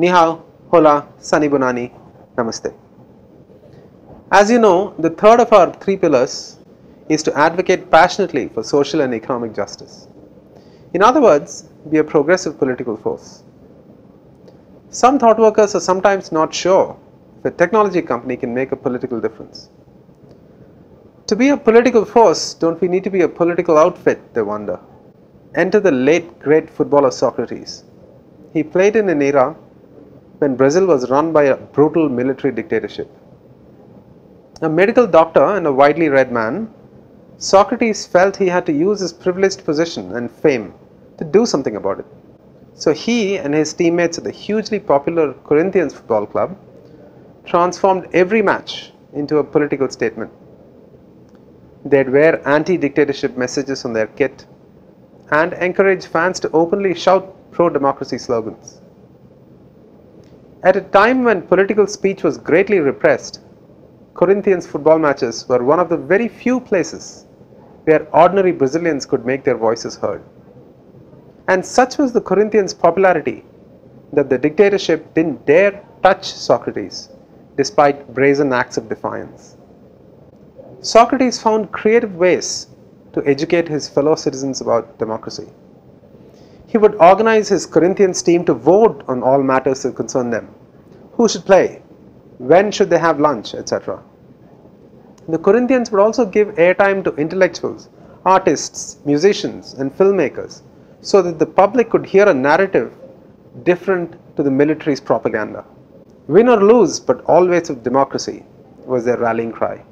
Ni hao, hola, sani bonani, namaste. As you know, the third of our three pillars is to advocate passionately for social and economic justice. In other words, be a progressive political force. Some thought workers are sometimes not sure if a technology company can make a political difference. To be a political force, don't we need to be a political outfit, they wonder. Enter the late great footballer Socrates. He played in an era when Brazil was run by a brutal military dictatorship. A medical doctor and a widely read man, Socrates felt he had to use his privileged position and fame to do something about it. So he and his teammates at the hugely popular Corinthians football club transformed every match into a political statement. They'd wear anti-dictatorship messages on their kit and encourage fans to openly shout pro-democracy slogans. At a time when political speech was greatly repressed, Corinthians football matches were one of the very few places where ordinary Brazilians could make their voices heard. And such was the Corinthians' popularity that the dictatorship didn't dare touch Socrates despite brazen acts of defiance. Socrates found creative ways to educate his fellow citizens about democracy. He would organize his Corinthians team to vote on all matters that concern them. Who should play? When should they have lunch? Etc. The Corinthians would also give airtime to intellectuals, artists, musicians, and filmmakers so that the public could hear a narrative different to the military's propaganda. Win or lose, but always with democracy, was their rallying cry.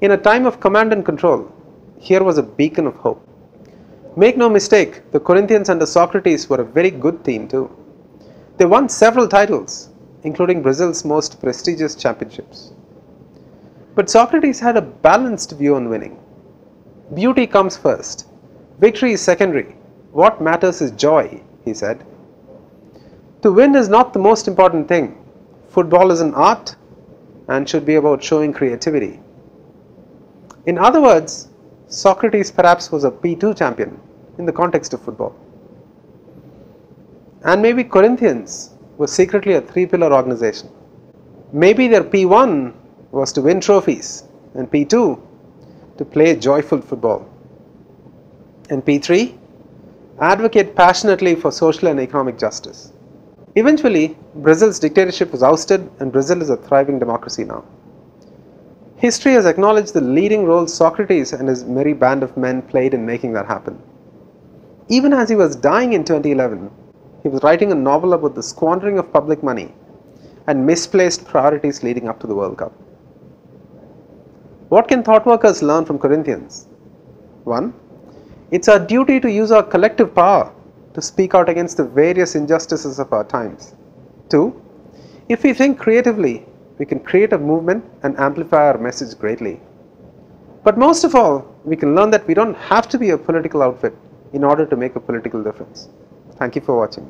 In a time of command and control, here was a beacon of hope. Make no mistake, the Corinthians under Socrates were a very good team too. They won several titles, including Brazil's most prestigious championships. But Socrates had a balanced view on winning. Beauty comes first. Victory is secondary. What matters is joy, he said. To win is not the most important thing. Football is an art and should be about showing creativity. In other words, Socrates perhaps was a P2 champion in the context of football. And maybe Corinthians was secretly a three-pillar organization. Maybe their P1 was to win trophies, and P2 to play joyful football. And P3, advocate passionately for social and economic justice. Eventually, Brazil's dictatorship was ousted and Brazil is a thriving democracy now. History has acknowledged the leading role Socrates and his merry band of men played in making that happen. Even as he was dying in 2011, he was writing a novel about the squandering of public money and misplaced priorities leading up to the World Cup. What can thought workers learn from Corinthians? 1. It's our duty to use our collective power to speak out against the various injustices of our times. 2. If we think creatively, we can create a movement and amplify our message greatly. But most of all, we can learn that we don't have to be a political outfit in order to make a political difference. Thank you for watching.